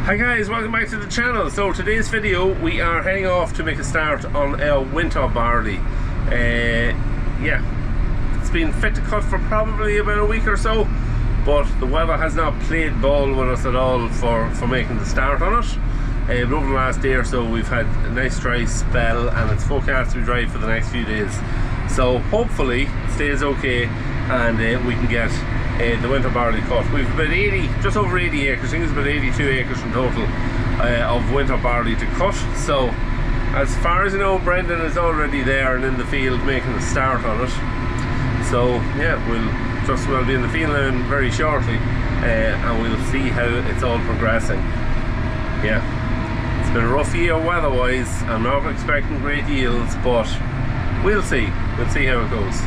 Hi guys, welcome back to the channel. So today's video we are heading off to make a start on our winter barley. Yeah, it's been fit to cut for probably about a week or so, but the weather has not played ball with us at all for making the start on it. But over the last day or so we've had a nice dry spell and it's forecast to be dry for the next few days. So hopefully it stays okay and we can get the winter barley cut. We've about 80, just over 80 acres, I think it's about 82 acres in total of winter barley to cut. So as far as I know, Brendan is already there and in the field making a start on it. So yeah, we'll be in the field now very shortly and we'll see how it's all progressing. Yeah, it's been a rough year weather wise. I'm not expecting great yields, but we'll see how it goes.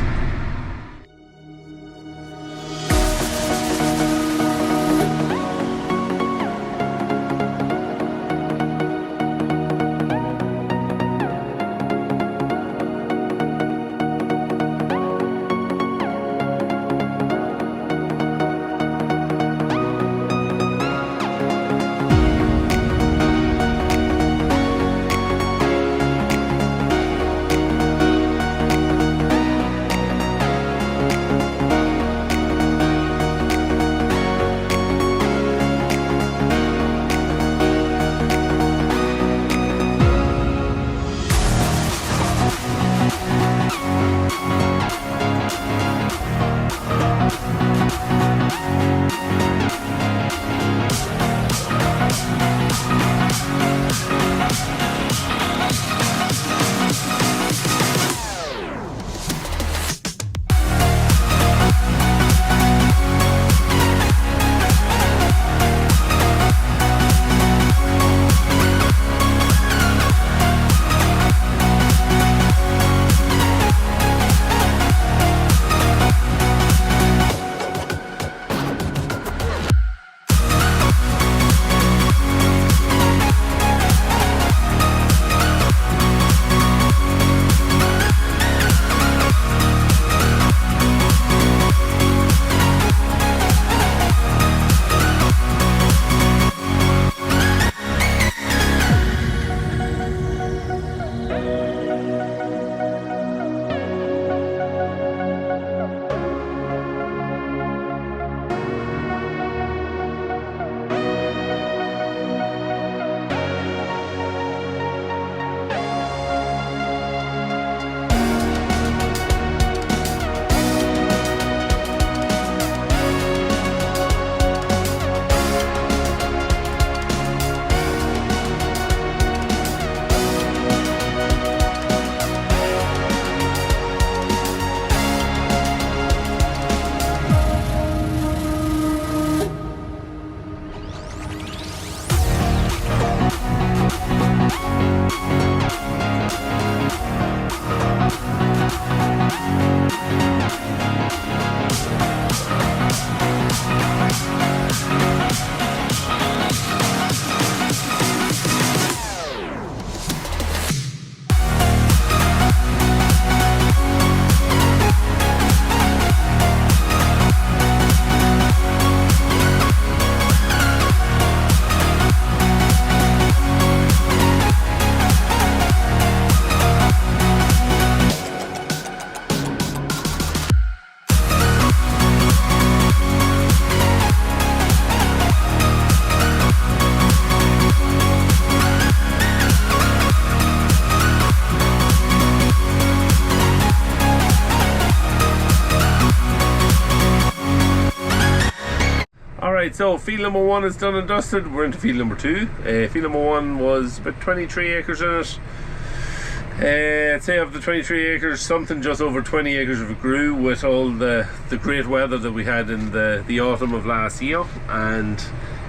Alright, so field number 1 is done and dusted. We're into field number 2. Field number 1 was about 23 acres in it. I'd say of the 23 acres, something just over 20 acres of it grew with all the great weather that we had in the autumn of last year, and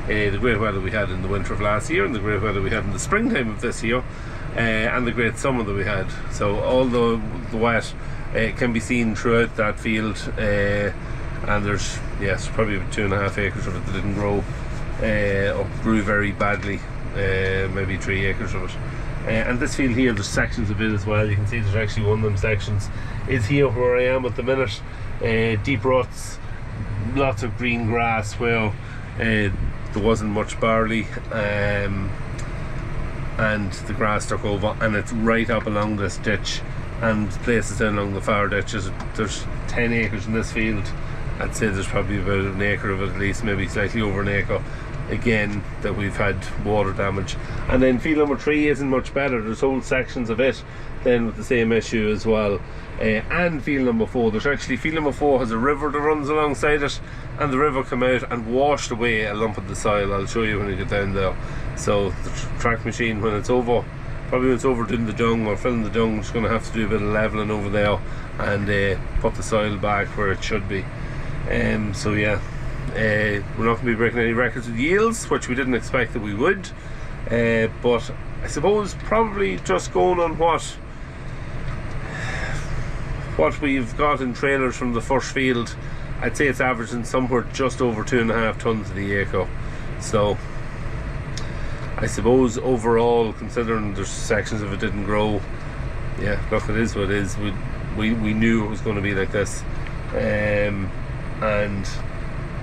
the great weather we had in the winter of last year, and the great weather we had in the springtime of this year, and the great summer that we had. So all the wet can be seen throughout that field. And there's, yes, probably about 2.5 acres of it that didn't grow or grew very badly, maybe 3 acres of it. And this field here, there's sections of it as well. You can see there's actually one of them sections is here where I am at the minute. Deep ruts, lots of green grass where there wasn't much barley, and the grass took over, and it's right up along this ditch and places down along the far ditches. There's 10 acres in this field. I'd say there's probably about an acre of it at least, maybe slightly over an acre again, that we've had water damage. And then field number 3 isn't much better. There's whole sections of it then with the same issue as well. And field number 4, there's actually, field number 4 has a river that runs alongside it, and the river came out and washed away a lump of the soil. I'll show you when you get down there. So the track machine, when it's over, probably when it's over doing the dung or filling the dung, it's going to have to do a bit of levelling over there and put the soil back where it should be. So yeah, we're not going to be breaking any records with yields, which we didn't expect that we would, but I suppose probably just going on what we've got in trailers from the first field, I'd say it's averaging somewhere just over 2.5 tons to the acre. So I suppose overall, considering there's sections of it didn't grow, yeah, look, it is what it is. We knew it was going to be like this, and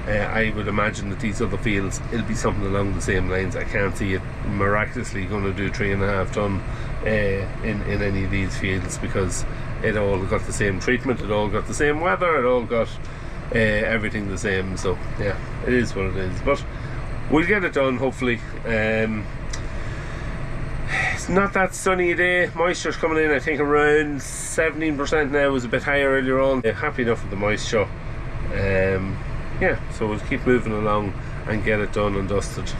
I would imagine that these other fields, it'll be something along the same lines. I can't see it miraculously going to do 3.5 ton in any of these fields, because it all got the same treatment, it all got the same weather, it all got everything the same. So yeah, it is what it is, but we'll get it done hopefully. It's not that sunny a day. Moisture's coming in, I think around 17% now. It was a bit higher earlier on. Happy enough with the moisture. Yeah, so we'll keep moving along and get it done and dusted.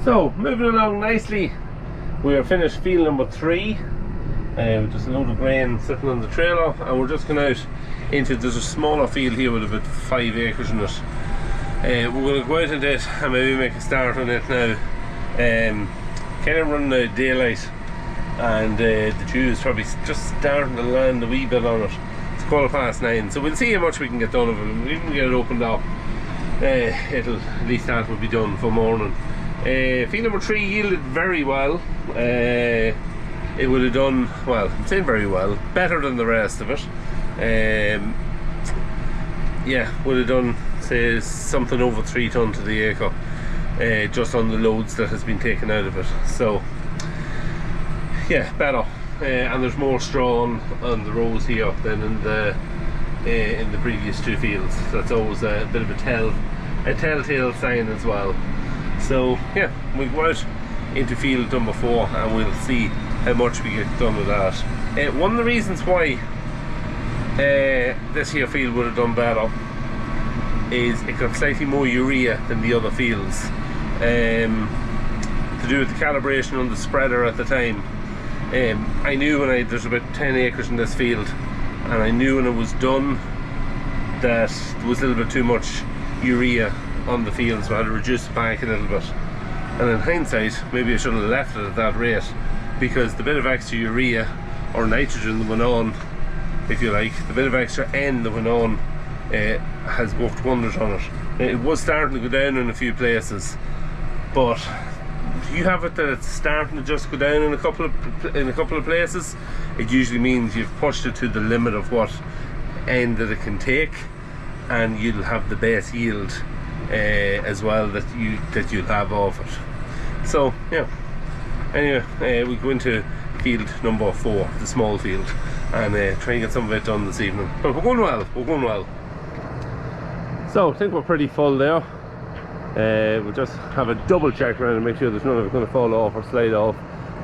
So, moving along nicely, we are finished field number 3. With just a load of grain sitting on the trailer, and we're just going out into, there's a smaller field here with about 5 acres in it. We're going to go out into it and maybe make a start on it now. Kind of running out of daylight, and the dew is probably just starting to land a wee bit on it. It's 9:15, so we'll see how much we can get done of it. If we can get it opened up, it'll, at least that will be done for morning. Field number 3 yielded very well. It would have done, well, I'm saying very well, better than the rest of it. Yeah, would have done, say, something over 3 ton to the acre, just on the loads that has been taken out of it. So yeah, better. And there's more straw on the rows here than in the previous 2 fields. That's always a bit of a telltale sign as well. So yeah, we'll go out into field number 4 and we'll see how much we get done with that. One of the reasons why this here field would have done better is it got slightly more urea than the other fields, to do with the calibration on the spreader at the time. I knew there's about 10 acres in this field, and I knew when it was done that there was a little bit too much urea on the field, so I had to reduce it back a little bit. And in hindsight, maybe I should have left it at that rate, because the bit of extra urea or nitrogen that went on, if you like, the bit of extra N that went on has worked wonders on it. It was starting to go down in a few places, but you have it that it's starting to just go down in a couple of places, it usually means you've pushed it to the limit of what N that it can take, and you'll have the base yield as well that you'll have of it. So yeah, anyway, we go into field number 4, the small field, and try and get some of it done this evening. But we're going well. So I think we're pretty full there. We'll just have a double check around and make sure there's none of it going to fall off or slide off,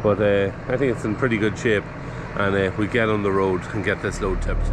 but I think it's in pretty good shape, and we get on the road and get this load tipped.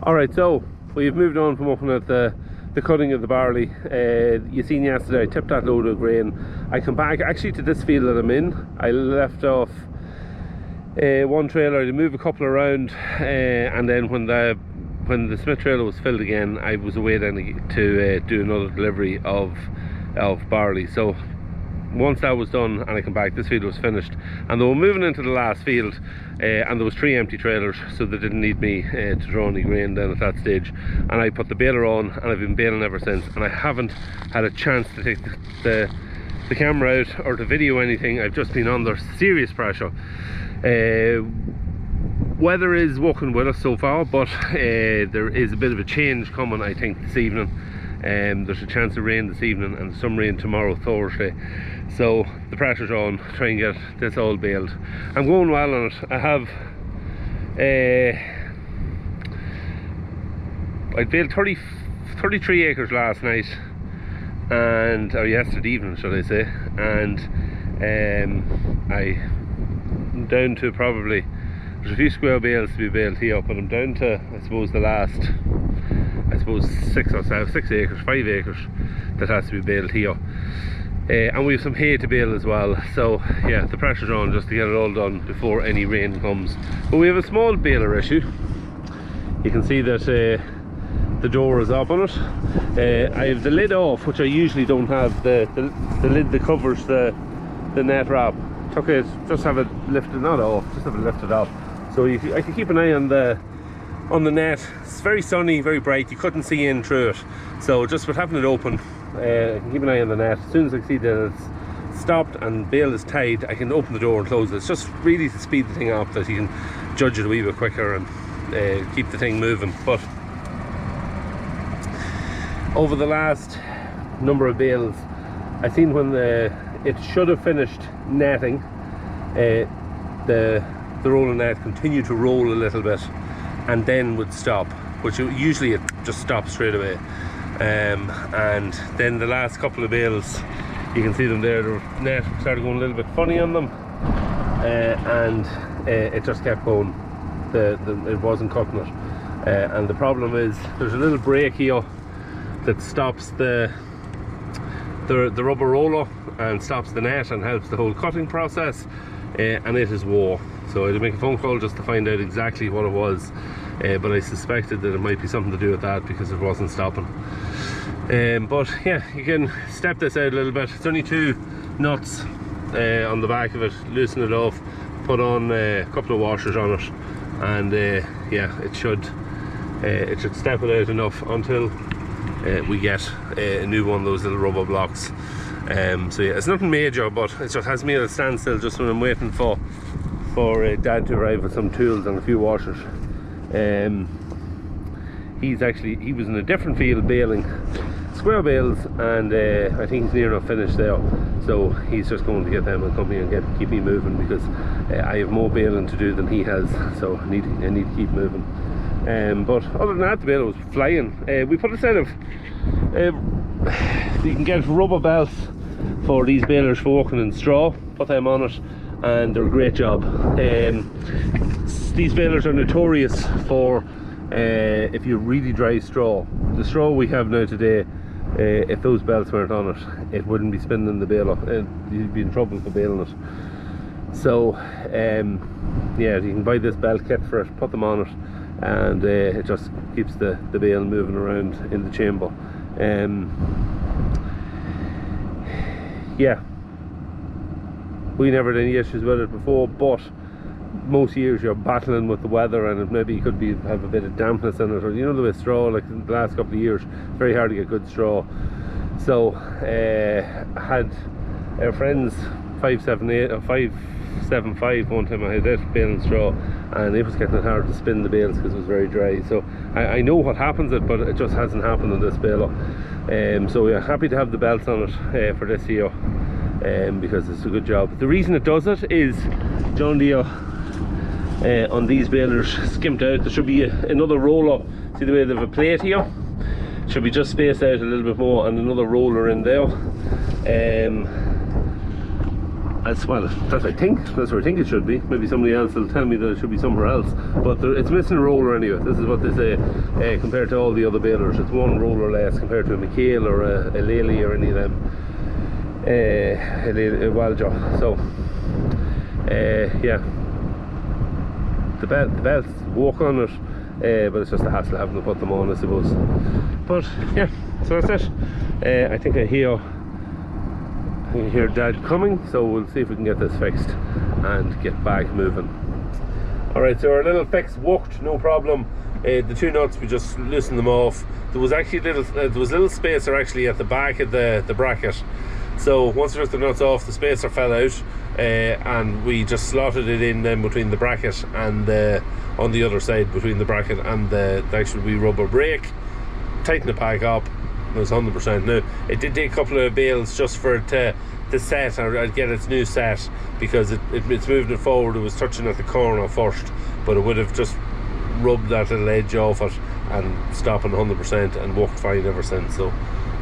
Alright, so we've moved on from looking at the cutting of the barley. You seen yesterday I tipped that load of grain. I come back actually to this field that I'm in. I left off one trailer to move a couple around, and then when the Smith trailer was filled again, I was away then to do another delivery of barley. So once that was done and I come back, this field was finished, and they were moving into the last field, and there was 3 empty trailers, so they didn't need me to draw any grain then at that stage. And I put the baler on and I've been baling ever since, and I haven't had a chance to take the camera out or to video anything. I've just been under serious pressure. Weather is working with us so far, but there is a bit of a change coming, I think, this evening. There's a chance of rain this evening and some rain tomorrow, Thursday. So the pressure's on, try and get this all baled. I'm going well on it. I have I baled 33 acres last night, or yesterday evening should I say, and I'm down to probably, there's a few square bales to be baled here, but I'm down to, I suppose, the last, 6 acres, 5 acres that has to be baled here. And we have some hay to bale as well, so yeah, the pressure's on just to get it all done before any rain comes. But we have a small baler issue. You can see that the door is up on it. I have the lid off, which I usually don't have, the lid that covers the net wrap. Okay, just have it lifted, not off, just have it lifted up. So I can keep an eye on the net. It's very sunny, very bright, you couldn't see in through it. So just with having it open, I can keep an eye on the net. As soon as I see that it's stopped and bale is tied, I can open the door and close it. It's just really to speed the thing up, that you can judge it a wee bit quicker and keep the thing moving. But over the last number of bales, I seen when it should have finished netting, the rolling net continued to roll a little bit and then would stop, which usually it just stops straight away. And then the last couple of bales, you can see them there, the net started going a little bit funny on them, and it just kept going. It wasn't cutting it, and the problem is there's a little brake here that stops the rubber roller and stops the net and helps the whole cutting process, and it is war. So I had to make a phone call just to find out exactly what it was, but I suspected that it might be something to do with that because it wasn't stopping. But yeah, you can step this out a little bit. It's only 2 nuts on the back of it. Loosen it off, put on a couple of washers on it, and yeah, it should step it out enough until we get a new one of those little rubber blocks. So yeah, it's nothing major, but it just has me at a standstill just when I'm waiting for Dad to arrive with some tools and a few washers. He was in a different field baling square bales, and I think he's near enough finished there, so he's just going to get them and come here and keep me moving, because I have more baling to do than he has, so I need to keep moving. But other than that, the baler was flying. We put a set of you can get rubber belts for these balers for working in straw, put them on it, and they're a great job. These balers are notorious for if you really dry straw. The straw we have now today, if those belts weren't on it, it wouldn't be spinning in the baler. You'd be in trouble for baling it. So yeah, you can buy this belt kit for it, put them on it, and it just keeps the bale moving around in the chamber. Yeah, we never had any issues with it before, but most years you're battling with the weather, and it maybe could have a bit of dampness in it, or you know, the way straw, like the last couple of years, it's very hard to get good straw. So had our friends 578 or 575 one time. I had that baling straw, and it was getting hard to spin the bales because it was very dry. So I know what happens, but it just hasn't happened on this baler. So we're happy to have the belts on it for this year, because it's a good job. The reason it does it is John Deere on these balers skimped out. There should be another roller. See the way they have a plate here? Should be just spaced out a little bit more, and another roller in there. That's what I think. That's where I think it should be. Maybe somebody else will tell me that it should be somewhere else. But it's missing a roller anyway. This is what they say compared to all the other balers. It's one roller less compared to a McHale or a Lely or any of them. A Waljaw. So yeah, the belts work on it, but it's just a hassle having to put them on, I suppose. But yeah, so that's it. I think I hear Dad coming, so we'll see if we can get this fixed and get back moving. Alright, so our little fix worked, no problem. The two nuts, we just loosened them off. There was actually little spacer actually at the back of the bracket. So once we took the nuts off, the spacer fell out, and we just slotted it in then between the bracket and on the other side between the bracket and the actual wee rubber brake. Tighten it back up. It was 100%. Now it did take a couple of bales just for it to set or get its new set, because it's moving it forward. It was touching at the corner first, but it would have just rubbed that little edge off it and stopping 100% and worked fine ever since. So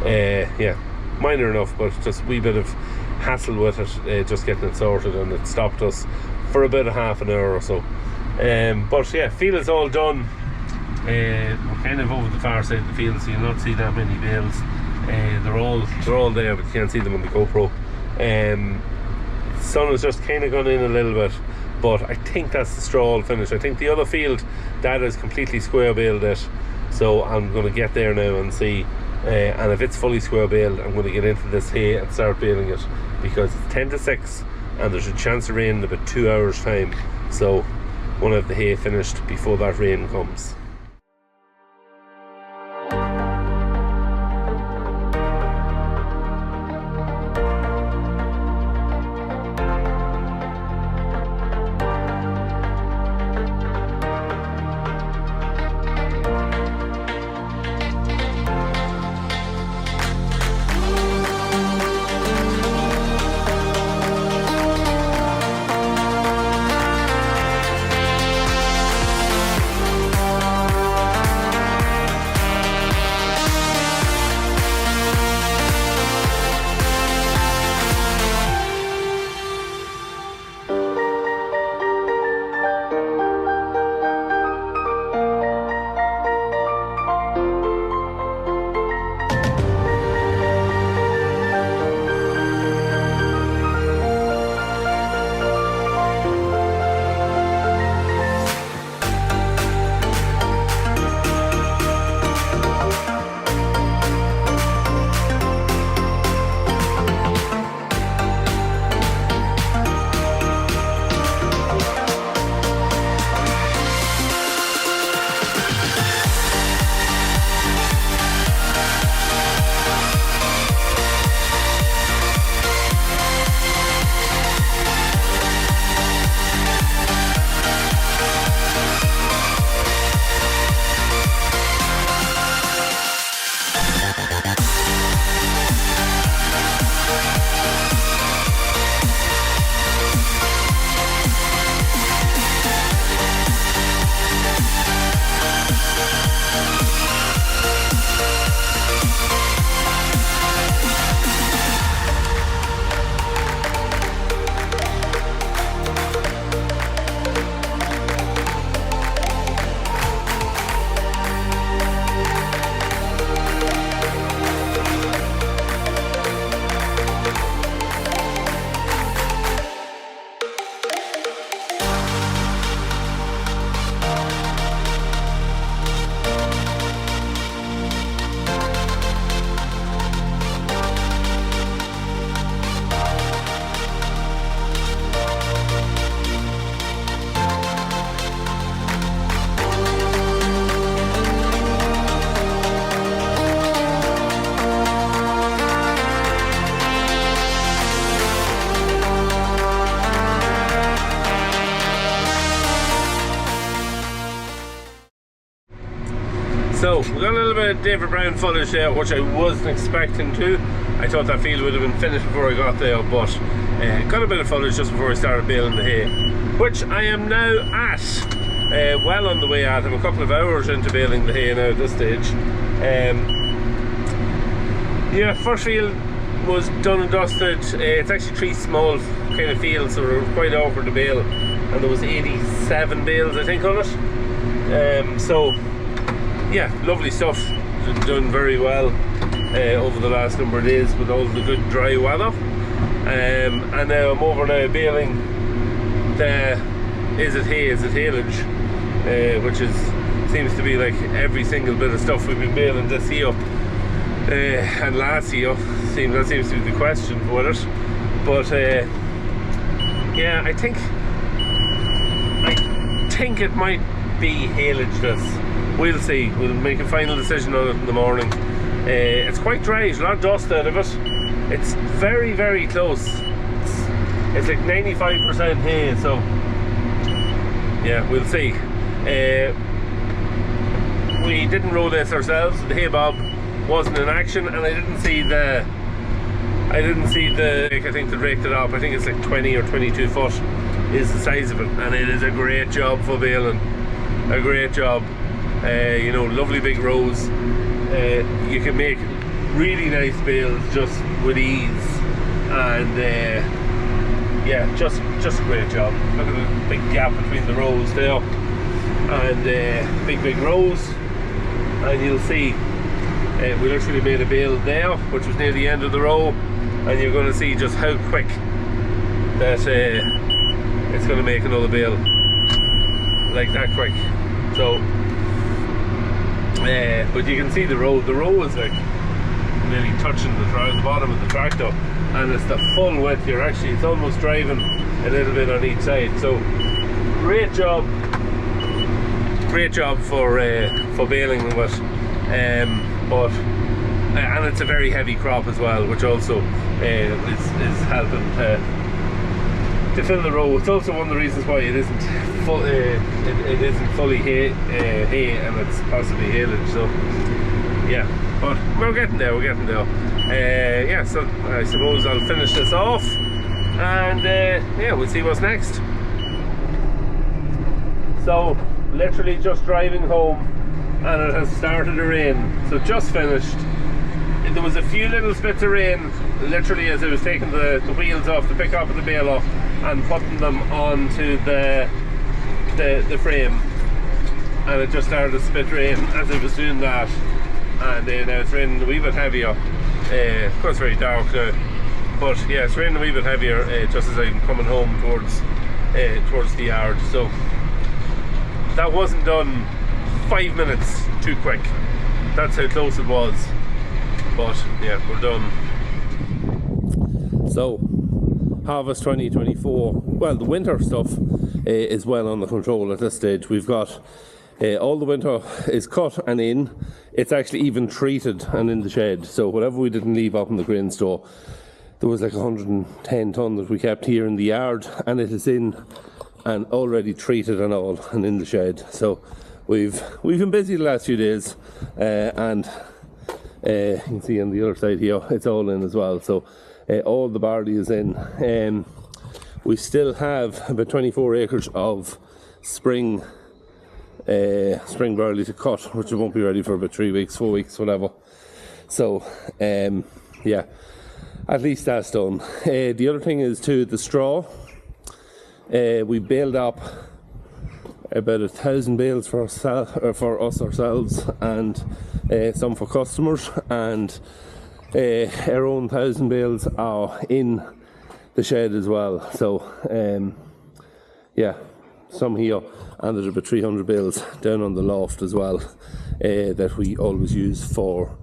yeah, minor enough, but just a wee bit of hassle with it, just getting it sorted, and it stopped us for about half an hour or so. But yeah, field is all done. We're kind of over the far side of the field, so you'll not see that many bales. They're all there, but you can't see them on the GoPro. The sun has just kind of gone in a little bit, but I think that's the straw all finished. I think the other field, Dad has completely square baled it, so I'm going to get there now and see. And if it's fully square baled, I'm going to get into this hay and start baling it, because it's 10 to 6 and there's a chance of rain in about 2 hours time. So I want to have the hay finished before that rain comes. So we got a little bit of David Brown footage there, which I wasn't expecting to. I thought that field would have been finished before I got there, but got a bit of footage just before I started baling the hay, which I am now at, well on the way at. I'm a couple of hours into baling the hay now at this stage. Yeah, first field was done and dusted. It's actually 3 small kind of field, so they were quite awkward to bale, and there was 87 bales I think on it. So yeah, lovely stuff, done very well over the last number of days with all the good dry weather. And now I'm over now baling the is it haylage, which seems to be like every single bit of stuff we've been baling this year and last year. That seems to be the question with it. But yeah, I think it might be haylage this. We'll see. We'll make a final decision on it in the morning. It's quite dry, there's a lot of dust out of it. It's very, very close. It's like 95% hay, so yeah, we'll see. We didn't roll this ourselves. The hay bob wasn't in action, and I didn't see the I think they raked it up. I think it's like 20 or 22 foot is the size of it, and it is a great job for baling. A great job. You know, lovely big rows. You can make really nice bales just with ease, and yeah, just a great job. Look at the big gap between the rows there, and big rows, and you'll see we literally made a bale there which was near the end of the row, and you're going to see just how quick that it's going to make another bale, like that quick. So but you can see the row is like nearly touching the bottom of the tractor, and it's the full width. It's almost driving a little bit on each side. So great job for baling with, but and it's a very heavy crop as well, which also is helping to fill the row. It's also one of the reasons why it isn't it isn't fully hay and it's possibly haylage. So yeah, but we're getting there. Yeah, so I suppose I'll finish this off, and yeah, we'll see what's next. So literally just driving home, and it has started to rain. So just finished. There was a few little spits of rain literally as I was taking the wheels off the pickup and the baler and putting them onto the frame, and it just started to spit rain as I was doing that. And now it's raining a wee bit heavier. Of course, very dark now, but yeah, it's raining a wee bit heavier just as I'm coming home towards the yard. So that wasn't done 5 minutes too quick. That's how close it was. But yeah, we're done. So harvest 2024. Well, the winter stuff is well under control at this stage. We've got all the winter is cut and in. It's actually even treated and in the shed. So whatever we didn't leave up in the grain store, there was like 110 tonne that we kept here in the yard, and it is in and already treated and all and in the shed. So we've been busy the last few days, and you can see on the other side here it's all in as well. So all the barley is in. We still have about 24 acres of spring barley to cut, which won't be ready for about 3 weeks, 4 weeks, whatever. So yeah, at least that's done. The other thing is too the straw. We baled up about 1,000 bales for us ourselves, and some for customers, and our own 1,000 bales are in the shed as well. So yeah, some here, and there's about 300 bales down on the loft as well, that we always use for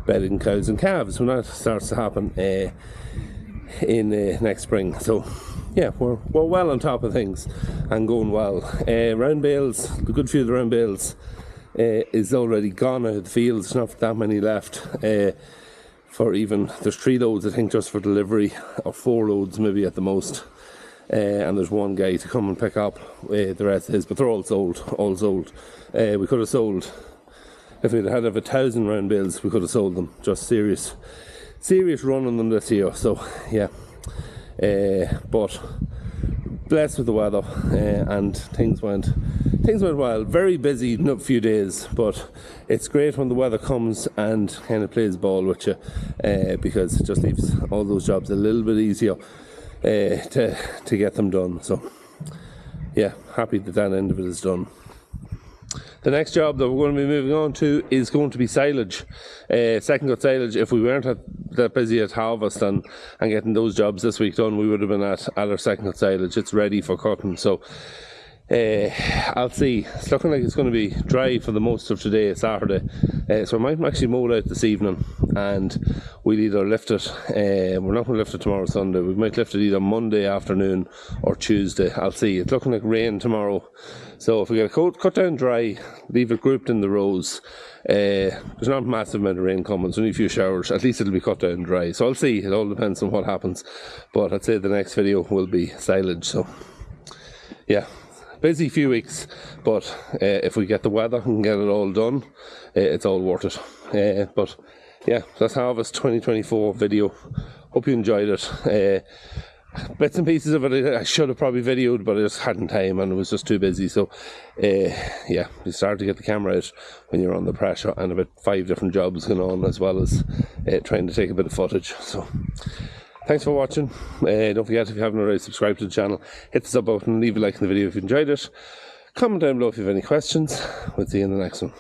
bedding cows and calves when that starts to happen in next spring. So yeah, we're well on top of things and going well. Round bales, the good few of the round bales is already gone out of the fields. There's not that many left. For even, there's 3 loads I think just for delivery, or 4 loads maybe at the most. And there's one guy to come and pick up the rest of his, but they're all sold. We could have sold, if we'd had 1,000 round bales, we could have sold them. Just serious run on them this year. So yeah, but blessed with the weather, and things went well. Very busy few days, but it's great when the weather comes and kind of plays ball with you, because it just leaves all those jobs a little bit easier. to get them done. So yeah, happy that that end of it is done. The next job that we're going to be moving on to is going to be silage, second cut silage. If we weren't that busy at harvest and getting those jobs this week done, we would have been at our second cut silage. It's ready for cutting, so I'll see. It's looking like it's going to be dry for the most of today, Saturday, so I might actually mow it out this evening and we'll either lift it, we're not going to lift it tomorrow Sunday, we might lift it either Monday afternoon or Tuesday. I'll see. It's looking like rain tomorrow, so if we get it cut down dry, leave it grouped in the rows, there's not a massive amount of rain coming, it's only a few showers, at least it'll be cut down dry. So I'll see, it all depends on what happens, but I'd say the next video will be silage. So yeah, busy few weeks, but if we get the weather and get it all done, it's all worth it. But yeah, that's Harvest 2024 video. Hope you enjoyed it. Bits and pieces of it I should have probably videoed, but I just hadn't time and it was just too busy. So yeah, you start to get the camera out when you're under pressure, and about 5 different jobs going on, as well as trying to take a bit of footage. So thanks for watching. Don't forget, if you haven't already, subscribe to the channel, hit the sub button, leave a like in the video if you enjoyed it, comment down below if you have any questions. We'll see you in the next one.